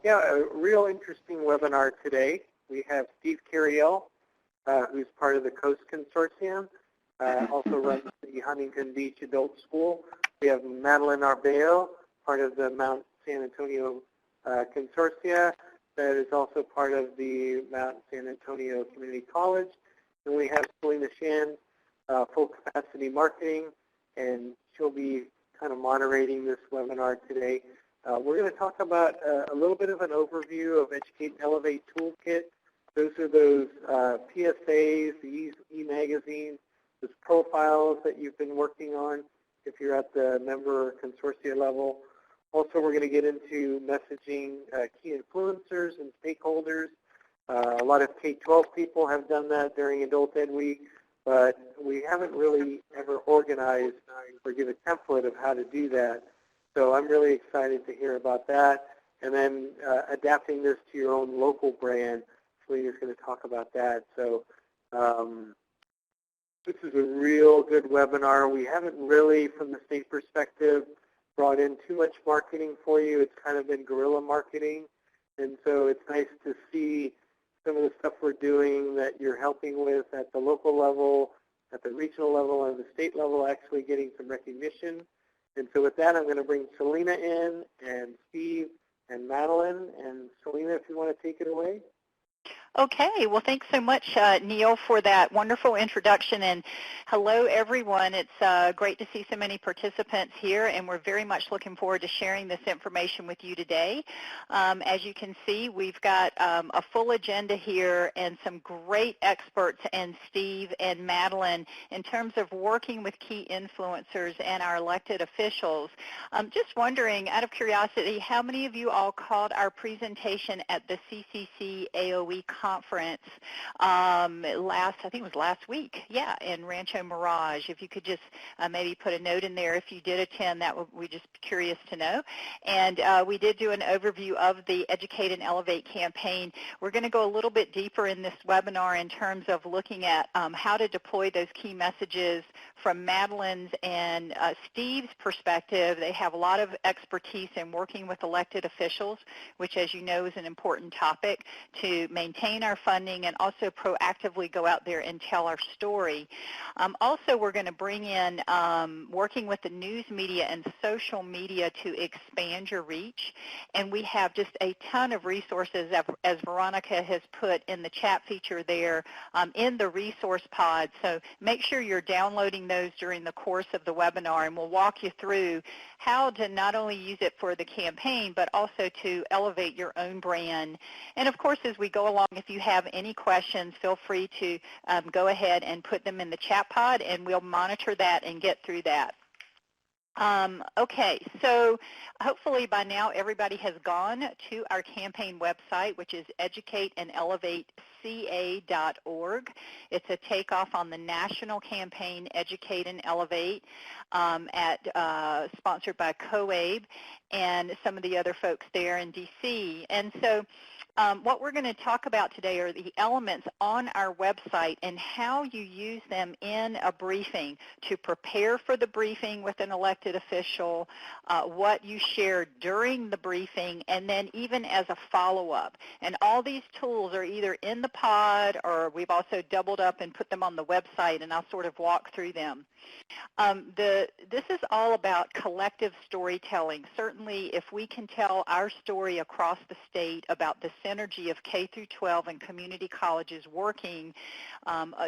Yeah, a real interesting webinar today. We have Steve Carriel, who's part of the Coast Consortium, also runs the Huntington Beach Adult School. We have Madeline Arbejo, part of the Mount San Antonio Consortia, that is also part of the Mount San Antonio Community College. And we have Selena Shan, full capacity marketing, and she'll be kind of moderating this webinar today. We're going to talk about a little bit of an overview of Educate and Elevate Toolkit. Those are those PSAs, the e-magazines, those profiles that you've been working on if you're at the member or consortia level. Also, we're going to get into messaging key influencers and stakeholders. A lot of K-12 people have done that during Adult Ed Week, but we haven't really ever organized or give a template of how to do that. So I'm really excited to hear about that. And then adapting this to your own local brand. Selena's going to talk about that. So this is a real good webinar. We haven't really, from the state perspective, brought in too much marketing for you. It's kind of been guerrilla marketing. And so it's nice to see some of the stuff we're doing that you're helping with at the local level, at the regional level, and the state level actually getting some recognition. And so with that, I'm going to bring Selena in, and Steve, and Madeline. And Selena, if you want to take it away. Okay, well, thanks so much, Neil, for that wonderful introduction. And hello, everyone. It's great to see so many participants here, and we're very much looking forward to sharing this information with you today. As you can see, we've got a full agenda here and some great experts, and Steve and Madeline, in terms of working with key influencers and our elected officials. Just wondering, out of curiosity, how many of you all caught our presentation at the CCC AOE conference I think it was last week, yeah, in Rancho Mirage. If you could just maybe put a note in there if you did attend, that would be just curious to know. And we did do an overview of the Educate and Elevate campaign. We're going to go a little bit deeper in this webinar in terms of looking at how to deploy those key messages from Madeline's and Steve's perspective. They have a lot of expertise in working with elected officials, which, as you know, is an important topic to maintain our funding and also proactively go out there and tell our story. Also, we're going to bring in working with the news media and social media to expand your reach. And we have just a ton of resources, as Veronica has put in the chat feature there, in the resource pod. So make sure you're downloading those during the course of the webinar, and we'll walk you through how to not only use it for the campaign, but also to elevate your own brand. And of course, as we go along, if you have any questions, feel free to go ahead and put them in the chat pod, and we'll monitor that and get through that. Okay, so hopefully by now everybody has gone to our campaign website, which is educateandelavateca.org. It's a takeoff on the national campaign Educate and Elevate, sponsored by COABE and some of the other folks there in DC. And so what we're going to talk about today are the elements on our website and how you use them in a briefing to prepare for the briefing with an elected official, what you share during the briefing, and then even as a follow-up. And all these tools are either in the pod or we've also doubled up and put them on the website, and I'll sort of walk through them. This is all about collective storytelling. Certainly, if we can tell our story across the state about the synergy of K through 12 and community colleges working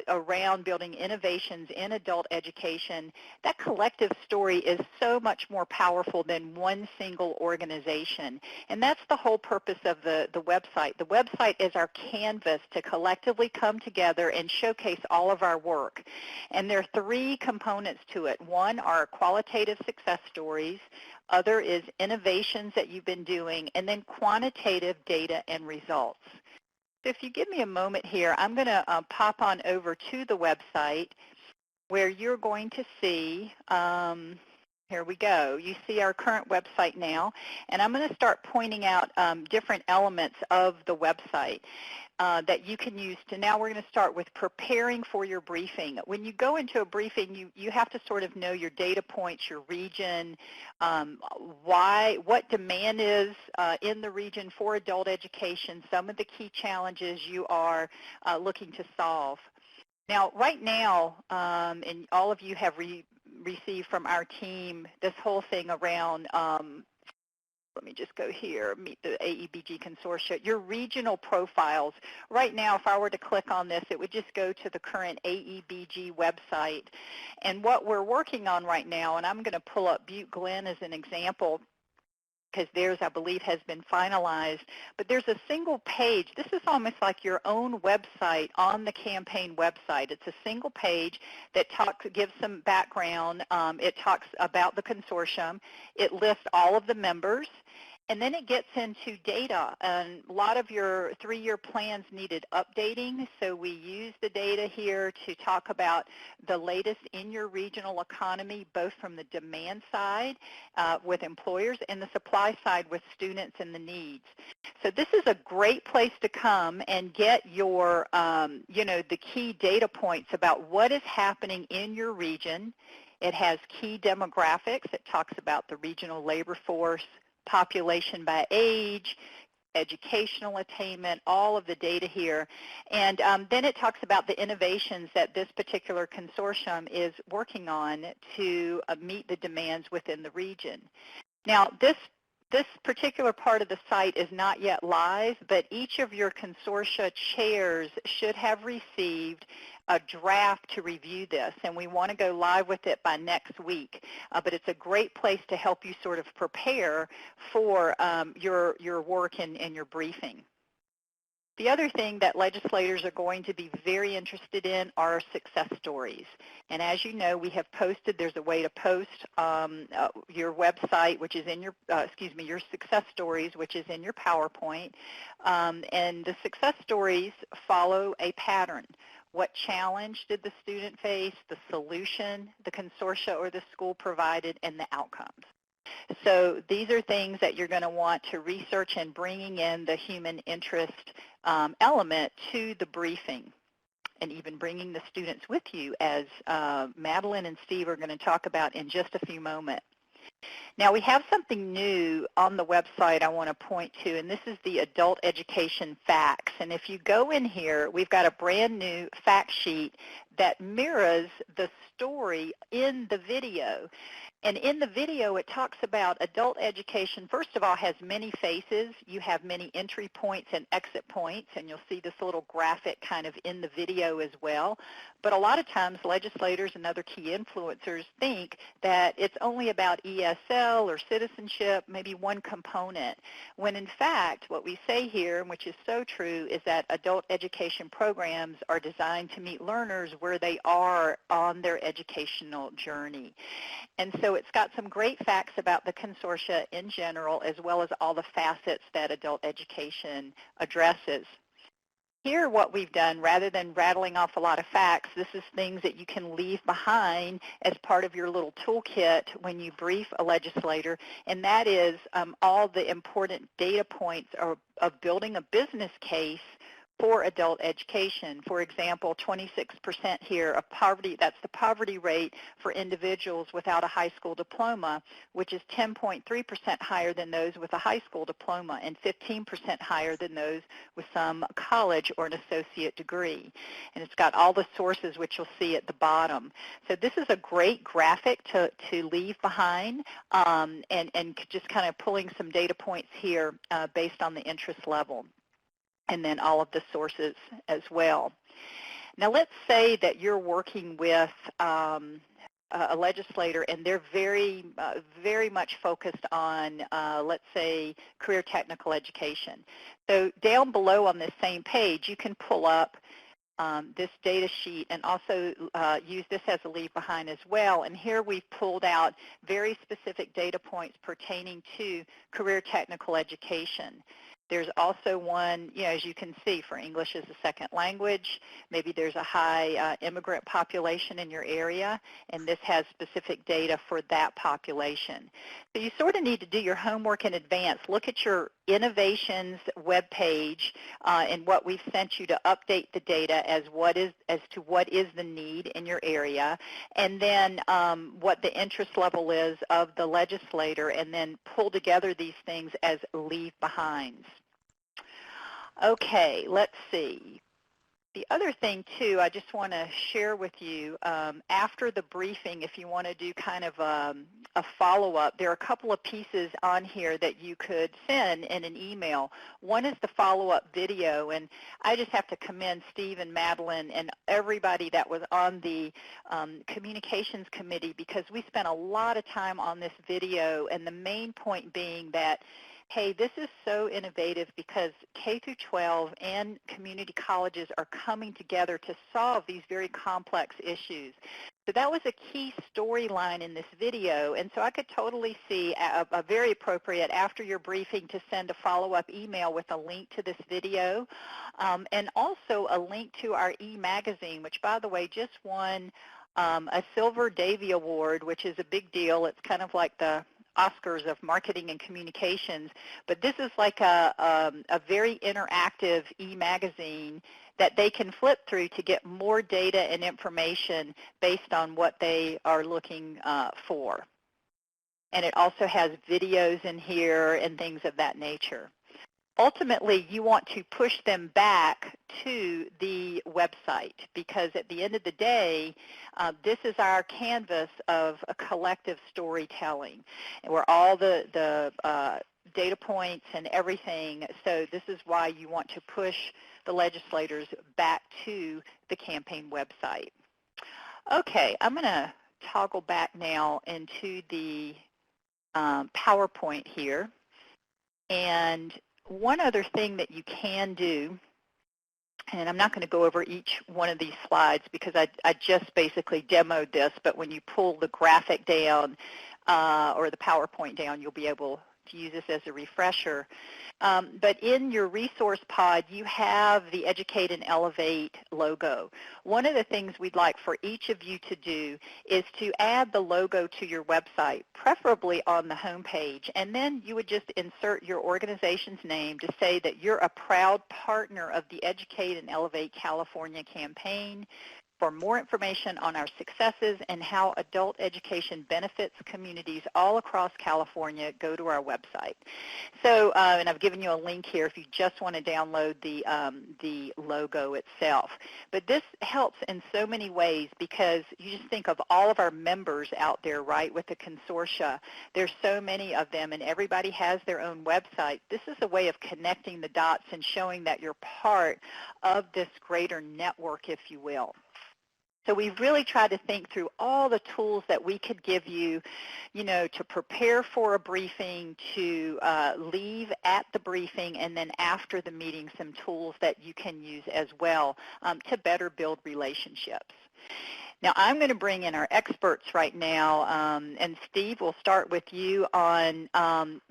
around building innovations in adult education, that collective story is so much more powerful than one single organization. And that's the whole purpose of the website. The website is our canvas to collectively come together and showcase all of our work. And there are three components to it. One are qualitative success stories. Other is innovations that you've been doing, and then quantitative data and results. So if you give me a moment here, I'm going to pop on over to the website where you're going to see Here we go. You see our current website now, and I'm going to start pointing out different elements of the website that you can use to. Now we're going to start with preparing for your briefing. When you go into a briefing, you have to sort of know your data points, your region, what demand is in the region for adult education, some of the key challenges you are looking to solve. Now, right now, and all of you have received from our team this whole thing around, let me just go here, meet the AEBG Consortia, your regional profiles. Right now, if I were to click on this, it would just go to the current AEBG website. And what we're working on right now, and I'm going to pull up Butte Glen as an example, because theirs, I believe, has been finalized. But there's a single page. This is almost like your own website on the campaign website. It's a single page that gives some background. It talks about the consortium. It lists all of the members. And then it gets into data. And a lot of your 3-year plans needed updating, so we use the data here to talk about the latest in your regional economy, both from the demand side with employers and the supply side with students and the needs. So this is a great place to come and get your, the key data points about what is happening in your region. It has key demographics. It talks about the regional labor force, population by age, educational attainment, all of the data here. And then it talks about the innovations that this particular consortium is working on to meet the demands within the region. Now, this particular part of the site is not yet live, but each of your consortia chairs should have received a draft to review this, and we want to go live with it by next week. But it's a great place to help you sort of prepare for your work and your briefing. The other thing that legislators are going to be very interested in are success stories. And as you know, we have posted, there's a way to post your website, which is in your, your success stories, which is in your PowerPoint. And the success stories follow a pattern. What challenge did the student face, the solution the consortia or the school provided, and the outcomes. So these are things that you're going to want to research and bringing in the human interest element to the briefing, and even bringing the students with you, as Madeline and Steve are going to talk about in just a few moments. Now, we have something new on the website I want to point to, and this is the adult education facts. And if you go in here, we've got a brand new fact sheet that mirrors the story in the video. And in the video, it talks about adult education, first of all, has many faces. You have many entry points and exit points, and you'll see this little graphic kind of in the video as well. But a lot of times, legislators and other key influencers think that it's only about ESL or citizenship, maybe one component, when in fact, what we say here, which is so true, is that adult education programs are designed to meet learners where they are on their educational journey. And so it's got some great facts about the consortia in general, as well as all the facets that adult education addresses. Here, what we've done, rather than rattling off a lot of facts, this is things that you can leave behind as part of your little toolkit when you brief a legislator, and that is all the important data points of building a business case for adult education. For example, 26% here of poverty, that's the poverty rate for individuals without a high school diploma, which is 10.3% higher than those with a high school diploma and 15% higher than those with some college or an associate degree. And it's got all the sources, which you'll see at the bottom. So this is a great graphic to leave behind, and just kind of pulling some data points here based on the interest level, and then all of the sources as well. Now, let's say that you're working with a legislator, and they're very much focused on, let's say, career technical education. So down below on this same page, you can pull up this data sheet and also use this as a leave behind as well. And here we've pulled out very specific data points pertaining to career technical education. There's also one, as you can see, for English as a second language. Maybe there's a high immigrant population in your area, and this has specific data for that population. So you sort of need to do your homework in advance. Look at your innovations webpage and what we've sent you to update the data as to what is the need in your area, and then what the interest level is of the legislator, and then pull together these things as leave behinds. Okay, let's see. The other thing, too, I just want to share with you, after the briefing, if you want to do kind of a follow-up, there are a couple of pieces on here that you could send in an email. One is the follow-up video, and I just have to commend Steve and Madeline and everybody that was on the communications committee, because we spent a lot of time on this video, and the main point being that, hey, this is so innovative because K through 12 and community colleges are coming together to solve these very complex issues. So that was a key storyline in this video, and so I could totally see a very appropriate after your briefing to send a follow-up email with a link to this video, and also a link to our e-magazine, which, by the way, just won a Silver Davy Award, which is a big deal. It's kind of like the Oscars of marketing and communications, but this is like a very interactive e-magazine that they can flip through to get more data and information based on what they are looking for. And it also has videos in here and things of that nature. Ultimately, you want to push them back to the website, because at the end of the day, this is our canvas of a collective storytelling, where all the data points and everything. So this is why you want to push the legislators back to the campaign website. Okay, I'm going to toggle back now into the PowerPoint here. And one other thing that you can do, and I'm not going to go over each one of these slides because I just basically demoed this, but when you pull the graphic down or the PowerPoint down, you'll be able to use this as a refresher. But in your resource pod, you have the Educate and Elevate logo. One of the things we'd like for each of you to do is to add the logo to your website, preferably on the home page, and then you would just insert your organization's name to say that you're a proud partner of the Educate and Elevate California campaign. For more information on our successes and how adult education benefits communities all across California, go to our website. So, and I've given you a link here if you just want to download the logo itself. But this helps in so many ways, because you just think of all of our members out there, right, with the consortia. There's so many of them, and everybody has their own website. This is a way of connecting the dots and showing that you're part of this greater network, if you will. So we've really tried to think through all the tools that we could give you, to prepare for a briefing, to leave at the briefing, and then after the meeting, some tools that you can use as well to better build relationships. Now, I'm going to bring in our experts right now, and Steve, we'll start with you on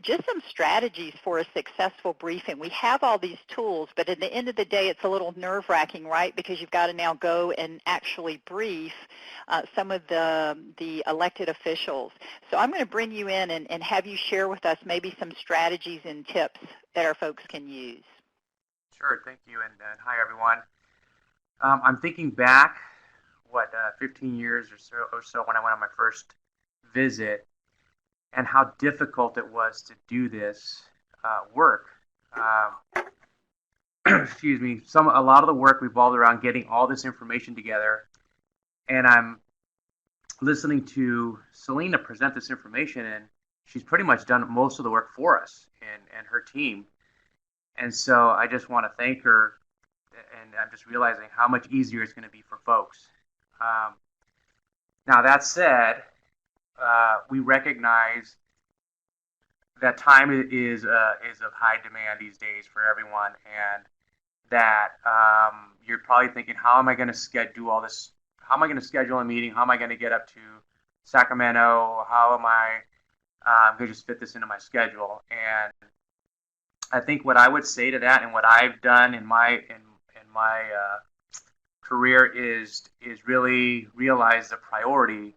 just some strategies for a successful briefing. We have all these tools, but at the end of the day, it's a little nerve-wracking, right, because you've got to now go and actually brief some of the elected officials. So I'm going to bring you in and have you share with us maybe some strategies and tips that our folks can use. Sure, thank you, and hi, everyone. I'm thinking back 15 years or so when I went on my first visit, and how difficult it was to do this work. Excuse me. A lot of the work revolved around getting all this information together, and I'm listening to Selena present this information, and she's pretty much done most of the work for us and her team. And so I just want to thank her, and I'm just realizing how much easier it's going to be for folks. Now, that said, we recognize that time is of high demand these days for everyone, and that you're probably thinking, how am I going to schedule all this? How am I going to schedule a meeting? How am I going to get up to Sacramento? How am I going to just fit this into my schedule? And I think what I would say to that, and what I've done in my career, is really realize the priority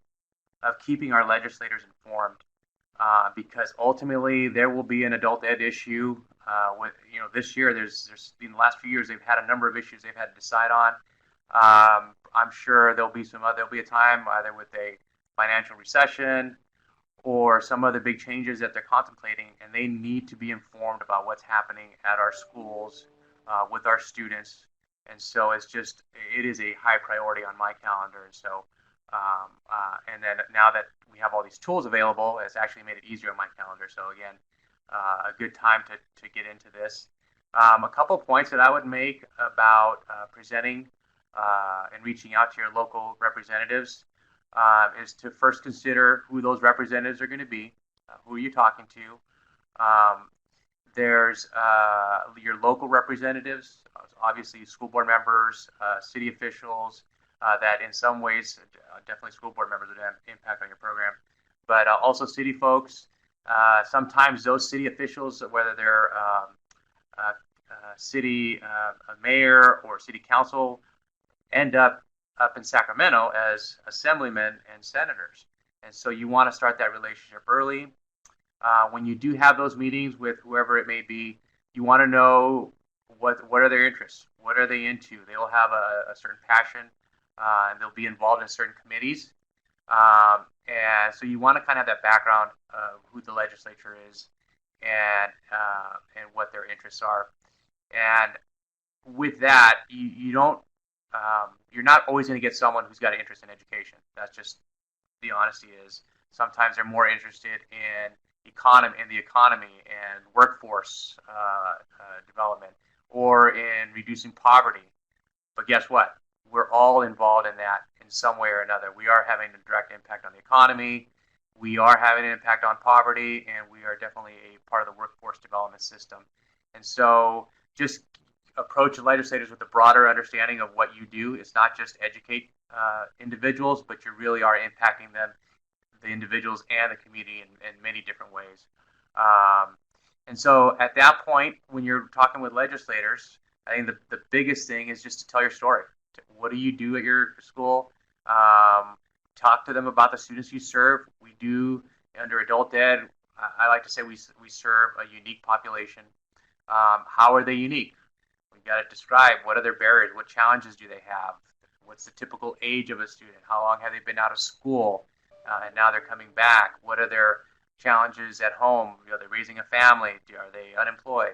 of keeping our legislators informed, because ultimately there will be an adult ed issue. With this year, there's in the last few years they've had a number of issues they've had to decide on. I'm sure there'll be a time either with a financial recession or some other big changes that they're contemplating, and they need to be informed about what's happening at our schools with our students. And so it is a high priority on my calendar. And so, and then now that we have all these tools available, it's actually made it easier on my calendar. So again, a good time to get into this. A couple points that I would make about presenting and reaching out to your local representatives is to first consider who those representatives are going to be. Who are you talking to? There's your local representatives, obviously school board members, city officials, that in some ways, definitely school board members would have impact on your program, but also city folks. Sometimes those city officials, whether they're city mayor or city council, end up in Sacramento as assemblymen and senators. And so you want to start that relationship early. When you do have those meetings with whoever it may be, you want to know what are their interests, what are they into. They will have a certain passion, and they'll be involved in certain committees. And so you want to kind of have that background of who the legislature is and what their interests are. And with that, you don't you're not always going to get someone who's got an interest in education. That's just the honesty is. Sometimes they're more interested in the economy and workforce development, or in reducing poverty. But guess what? We're all involved in that in some way or another. We are having a direct impact on the economy. We are having an impact on poverty, and we are definitely a part of the workforce development system. And so just approach the legislators with a broader understanding of what you do. It's not just educate individuals, but you really are impacting them, the individuals and the community in many different ways. And so at that point, when you're talking with legislators, I think the biggest thing is just to tell your story. What do you do at your school? Talk to them about the students you serve. We do, under adult ed, I like to say we serve a unique population. How are they unique? We've got to describe what are their barriers, what challenges do they have, what's the typical age of a student, how long have they been out of school, and now they're coming back, what are their challenges at home, are they raising a family, are they unemployed?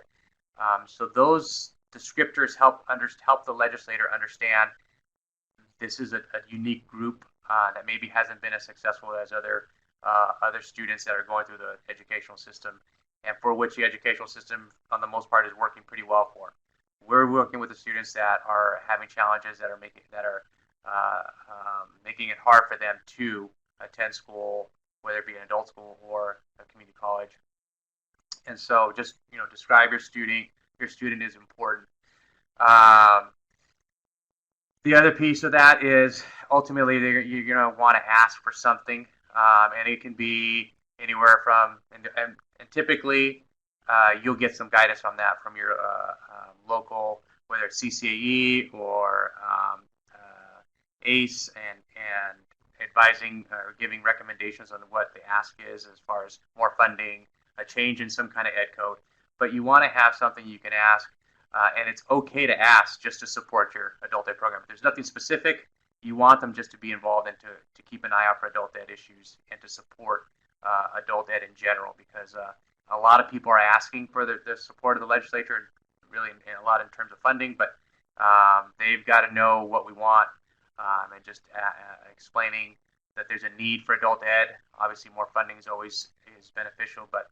So those descriptors help the legislator understand this is a unique group that maybe hasn't been as successful as other students that are going through the educational system, and for which the educational system, on the most part, is working pretty well for. We're working with the students that are having challenges that are making it hard for them to attend school, whether it be an adult school or a community college. And so, just describe your student. Your student is important. The other piece of that is ultimately you're going to want to ask for something, and it can be anywhere from and typically you'll get some guidance on that from your local, whether it's CCAE or ACE, and advising or giving recommendations on what the ask is as far as more funding, a change in some kind of ed code. But you want to have something you can ask, and it's okay to ask just to support your adult ed program. If there's nothing specific, you want them just to be involved and to keep an eye out for adult ed issues and to support adult ed in general, because a lot of people are asking for the support of the legislature, really a lot in terms of funding, but they've got to know what we want, and just explaining that there's a need for adult ed. Obviously, more funding is always beneficial, but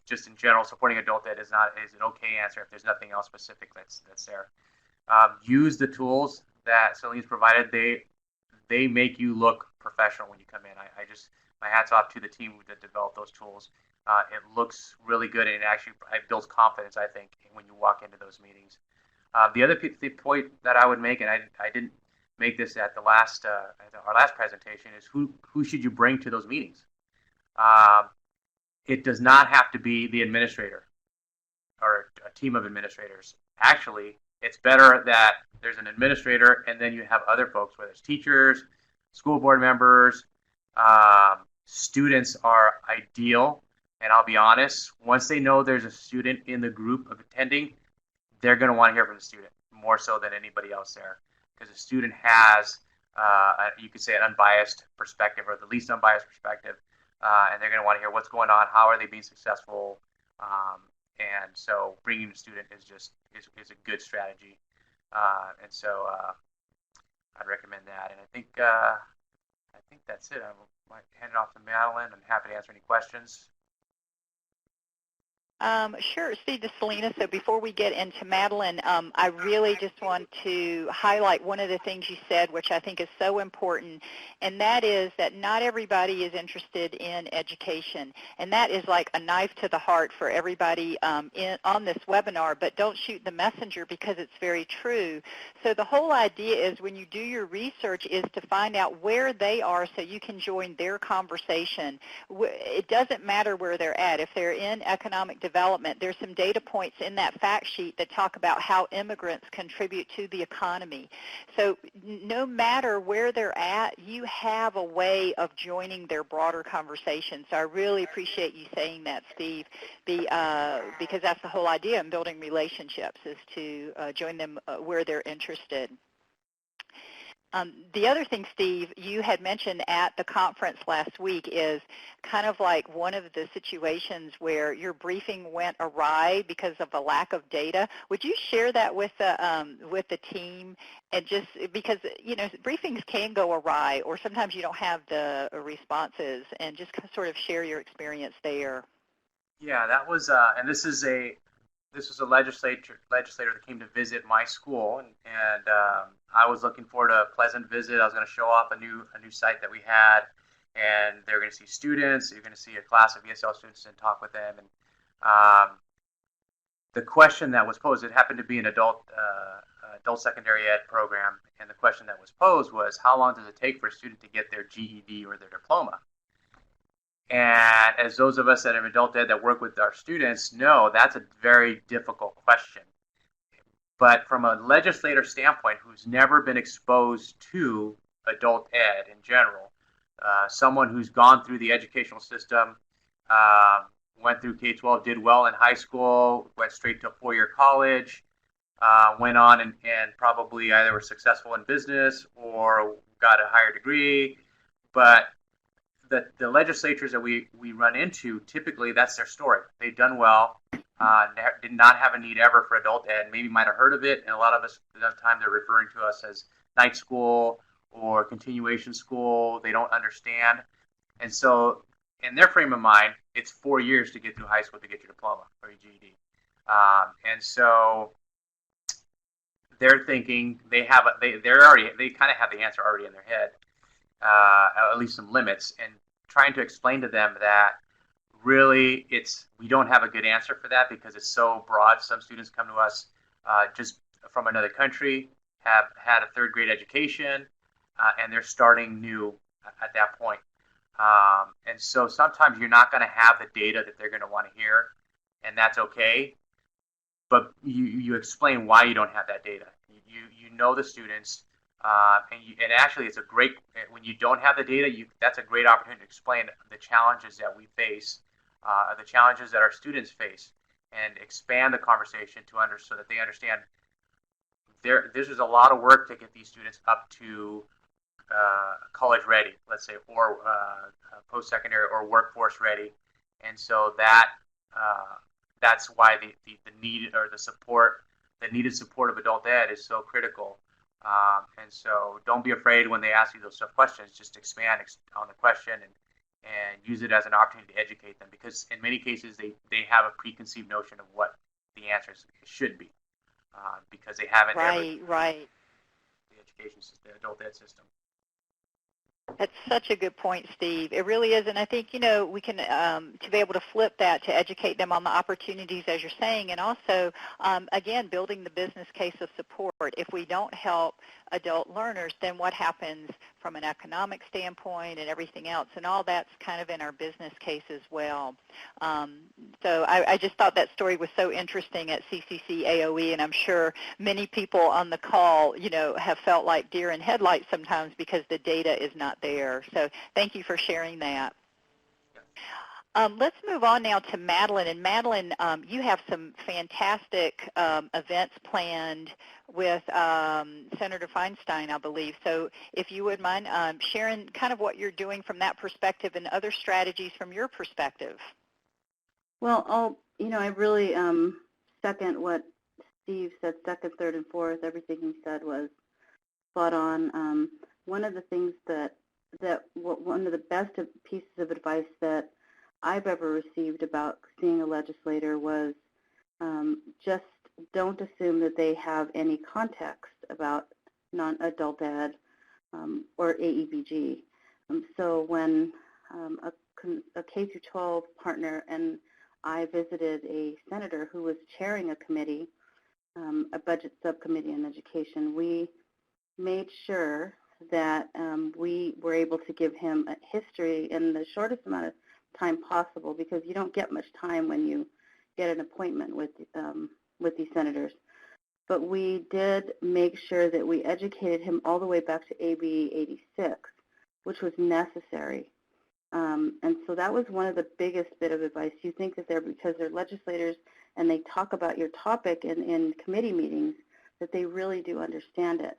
just in general, supporting adult ed is an okay answer if there's nothing else specific that's there. Use the tools that Celine's provided. They make you look professional when you come in. My hat's off to the team that developed those tools. It looks really good, and it builds confidence, I think, when you walk into those meetings. The other point that I would make, and I didn't make this at our last presentation, is who should you bring to those meetings? it does not have to be the administrator or a team of administrators. Actually, it's better that there's an administrator and then you have other folks, whether it's teachers, school board members, students are ideal. And I'll be honest, once they know there's a student in the group of attending, they're going to want to hear from the student more so than anybody else there, because the student has, you could say, an unbiased perspective or the least unbiased perspective, and they're going to want to hear what's going on, how are they being successful, and so bringing the student is a good strategy, and so I'd recommend that. And I think that's it. I might hand it off to Madeline. I'm happy to answer any questions. Sure, Steve, this is Selena. So before we get into Madeline, I really just want to highlight one of the things you said, which I think is so important, and that is that not everybody is interested in education. And that is like a knife to the heart for everybody on this webinar, but don't shoot the messenger because it's very true. So the whole idea is when you do your research is to find out where they are so you can join their conversation. It doesn't matter where they're at. If they're in economic development, there's some data points in that fact sheet that talk about how immigrants contribute to the economy. So no matter where they're at, you have a way of joining their broader conversation. So I really appreciate you saying that, Steve, because that's the whole idea in building relationships is to join them where they're interested. The other thing, Steve, you had mentioned at the conference last week is kind of like one of the situations where your briefing went awry because of a lack of data. Would you share that with the team? And just because, you know, briefings can go awry or sometimes you don't have the responses, and just sort of share your experience there. Yeah, that was, and this was a legislator that came to visit my school, and I was looking forward to a pleasant visit. I was going to show off a new site that we had, and they were going to see students. You're going to see a class of ESL students and talk with them. And the question that was posed, it happened to be an adult secondary ed program, and the question that was posed was, how long does it take for a student to get their GED or their diploma? And as those of us that have adult ed that work with our students know, that's a very difficult question. But from a legislator standpoint who's never been exposed to adult ed in general, someone who's gone through the educational system, went through K-12, did well in high school, went straight to a four-year college, went on and probably either were successful in business or got a higher degree, but the legislatures that we run into, typically that's their story. They've done well, did not have a need ever for adult ed, maybe might have heard of it, and a lot of us, at that time, they're referring to us as night school or continuation school. They don't understand. And so in their frame of mind, it's 4 years to get through high school to get your diploma or your GED. And so they're thinking they kind of have the answer already in their head. At least some limits, and trying to explain to them that really we don't have a good answer for that because it's so broad. Some students come to us just from another country, have had a third grade education, and they're starting new at that point. And so sometimes you're not going to have the data that they're going to want to hear, and that's okay. But you explain why you don't have that data. You know the students. And actually, it's a great, when you don't have the data, that's a great opportunity to explain the challenges that we face, the challenges that our students face, and expand the conversation so that they understand this is a lot of work to get these students up to college ready, let's say, or post-secondary or workforce ready. And so that's why the need or the needed support of adult ed is so critical. And so don't be afraid when they ask you those tough questions. Just expand on the question and use it as an opportunity to educate them, because in many cases they have a preconceived notion of what the answers should be because they haven't ever the education system, the adult ed system. That's such a good point, Steve. It really is, and I think, you know, we can, to be able to flip that to educate them on the opportunities, as you're saying, and also, again, building the business case of support. If we don't help adult learners, then what happens from an economic standpoint and everything else? And all that's kind of in our business case as well. So I just thought that story was so interesting at CCC AOE, and I'm sure many people on the call, have felt like deer in headlights sometimes because the data is not there. So thank you for sharing that. Let's move on now to Madeline. And Madeline, you have some fantastic events planned with Senator Feinstein, I believe. So if you would mind sharing kind of what you're doing from that perspective and other strategies from your perspective. Well, I really second what Steve said, second, third, and fourth. Everything he said was spot on. One of the things one of the best pieces of advice that I've ever received about seeing a legislator was just don't assume that they have any context about non-adult ed or AEBG. So when a K-12 partner and I visited a senator who was chairing a committee, a budget subcommittee in education, we made sure that we were able to give him a history in the shortest amount of time possible, because you don't get much time when you get an appointment with these senators. But we did make sure that we educated him all the way back to AB 86, which was necessary. And so that was one of the biggest bit of advice. You think that because they're legislators and they talk about your topic in committee meetings, that they really do understand it.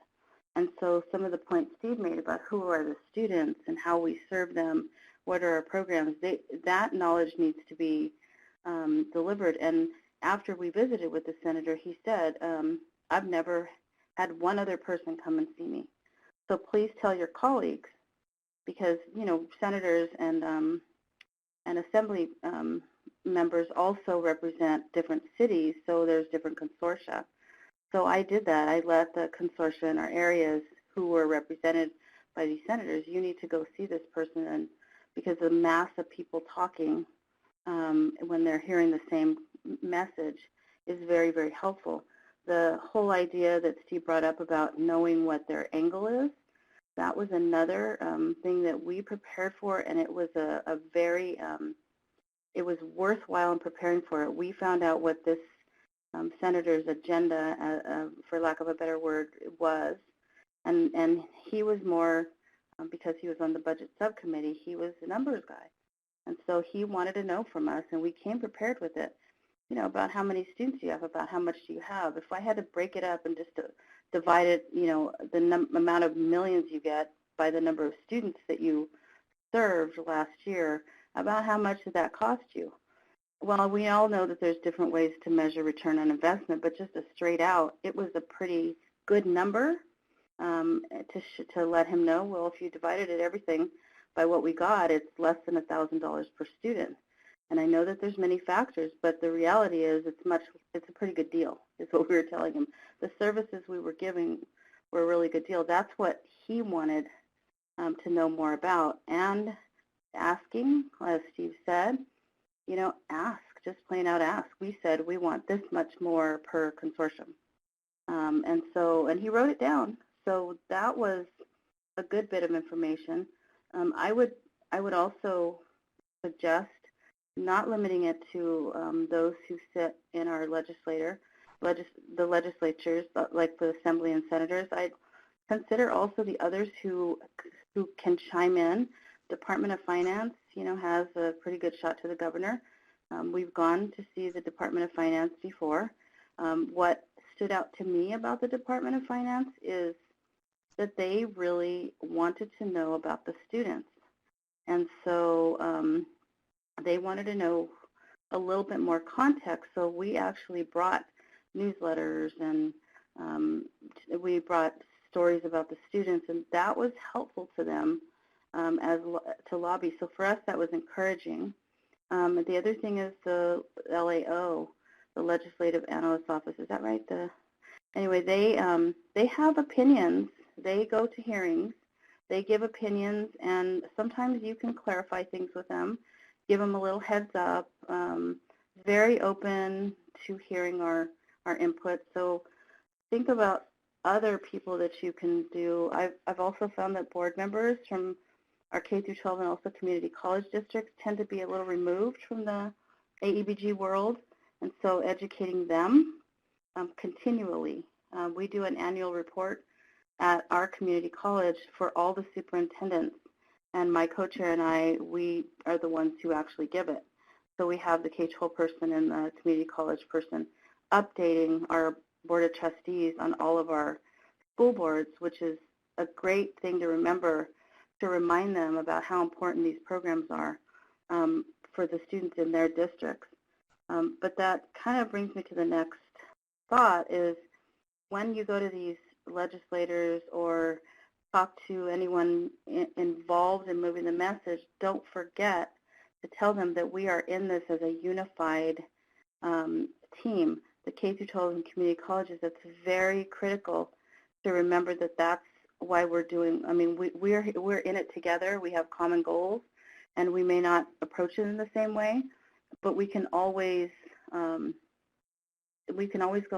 And so some of the points Steve made about who are the students and how we serve them, what are our programs, that knowledge needs to be delivered. And after we visited with the senator, he said, I've never had one other person come and see me. So please tell your colleagues, because, senators and assembly members also represent different cities, so there's different consortia. So I did that. I let the consortia in our areas who were represented by these senators, you need to go see this person, and because the mass of people talking when they're hearing the same message is very, very helpful. The whole idea that Steve brought up about knowing what their angle is, that was another thing that we prepared for, and it was a very, it was worthwhile in preparing for it. We found out what this senator's agenda, for lack of a better word, was, and he was more, because he was on the budget subcommittee, he was a numbers guy. And so he wanted to know from us, and we came prepared with it, about how many students you have, about how much do you have. If I had to break it up and just divide it, the amount of millions you get by the number of students that you served last year, about how much did that cost you? Well, we all know that there's different ways to measure return on investment, but just a straight out, it was a pretty good number to let him know, well, if you divided it everything by what we got, it's less than $1,000 per student. And I know that there's many factors, but the reality is it's a pretty good deal, is what we were telling him. The services we were giving were a really good deal. That's what he wanted to know more about. And asking, as Steve said, ask, just plain out ask. We said we want this much more per consortium. And he wrote it down. So that was a good bit of information. I would also suggest not limiting it to those who sit in our the legislatures, like the Assembly and Senators. I'd consider also the others who can chime in. Department of Finance, has a pretty good shot to the governor. We've gone to see the Department of Finance before. What stood out to me about the Department of Finance is that they really wanted to know about the students. And so they wanted to know a little bit more context. So we actually brought newsletters and we brought stories about the students, and that was helpful to them to lobby. So for us, that was encouraging. The other thing is the LAO, the Legislative Analyst Office. Is that right? Anyway, they have opinions. They go to hearings. They give opinions, and sometimes you can clarify things with them, give them a little heads up. Very open to hearing our input. So think about other people that you can do, I've also found that board members from our K through 12 and also community college districts tend to be a little removed from the AEBG world, and so educating them continually. We do an annual report at our community college for all the superintendents, and my co-chair and I, we are the ones who actually give it. So we have the K-12 person and the community college person updating our board of trustees on all of our school boards, which is a great thing to remember, to remind them about how important these programs are for the students in their districts. But that kind of brings me to the next thought is when you go to these legislators or talk to anyone involved in moving the message, don't forget to tell them that we are in this as a unified team. The K through 12 and community colleges, it's very critical to remember that that's why we're doing, I mean, we're in it together. We have common goals, and we may not approach it in the same way, but we can always go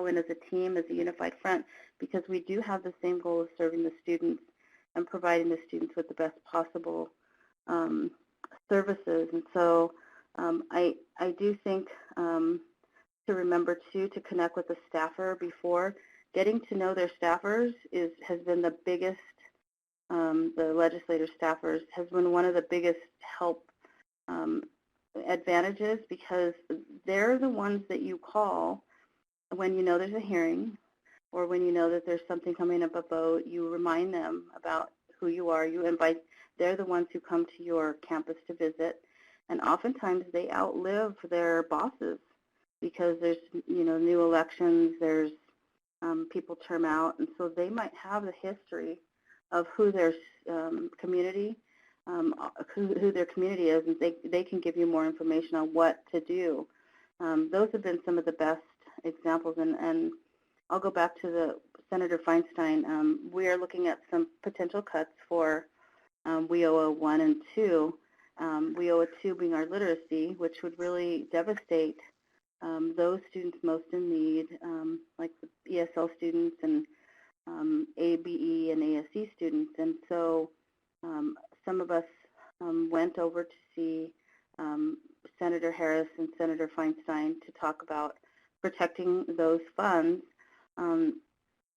in as a team, as a unified front, because we do have the same goal of serving the students and providing the students with the best possible services. And so I do think to remember, too, to connect with the staffer before. Getting to know their staffers has been the biggest, the legislator staffers, has been one of the biggest help advantages, because they're the ones that you call when you know there's a hearing or when you know that there's something coming up a vote. You remind them about who you are. You invite, they're the ones who come to your campus to visit, and oftentimes they outlive their bosses because there's, new elections, there's people term out, and so they might have the history of who their community, who their community is, and they can give you more information on what to do. Those have been some of the best examples, and I'll go back to the Senator Feinstein. We are looking at some potential cuts for WIOA 1 and 2, WIOA 2 being our literacy, which would really devastate those students most in need, like the ESL students and ABE and ASE students. And so some of us went over to see Senator Harris and Senator Feinstein to talk about protecting those funds.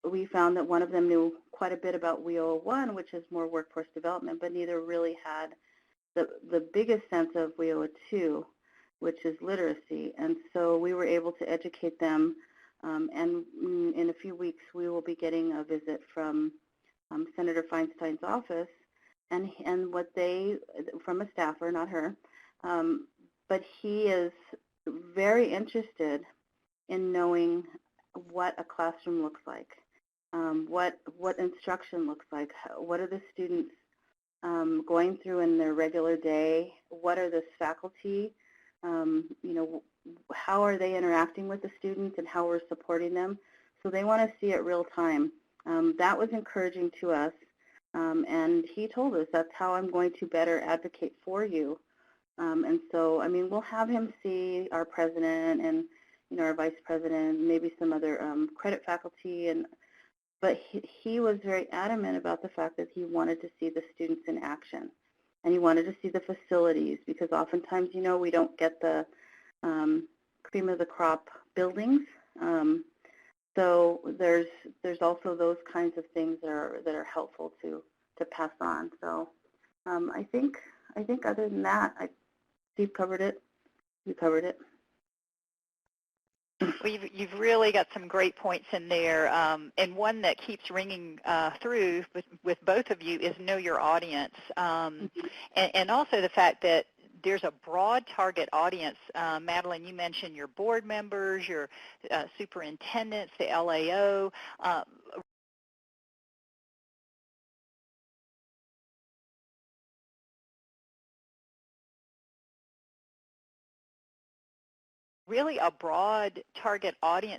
We found that one of them knew quite a bit about WIOA 1, which is more workforce development, but neither really had the biggest sense of WIOA 2, which is literacy. And so we were able to educate them, and in a few weeks we will be getting a visit from Senator Feinstein's office, and what they, from a staffer, not her, but he is very interested in knowing what a classroom looks like, what instruction looks like, what are the students going through in their regular day, what are the faculty, how are they interacting with the students and how we're supporting them. So they want to see it real time. That was encouraging to us, and he told us that's how I'm going to better advocate for you. And so, I mean, we'll have him see our president and our vice president, maybe some other credit faculty, but he was very adamant about the fact that he wanted to see the students in action, and he wanted to see the facilities, because oftentimes, we don't get the cream of the crop buildings. So there's also those kinds of things that are helpful to pass on. So I think other than that, Steve covered it. You covered it. Well, you've really got some great points in there, and one that keeps ringing through with both of you is know your audience, and also the fact that there's a broad target audience. Madeline, you mentioned your board members, your superintendents, the LAO. Really a broad target audience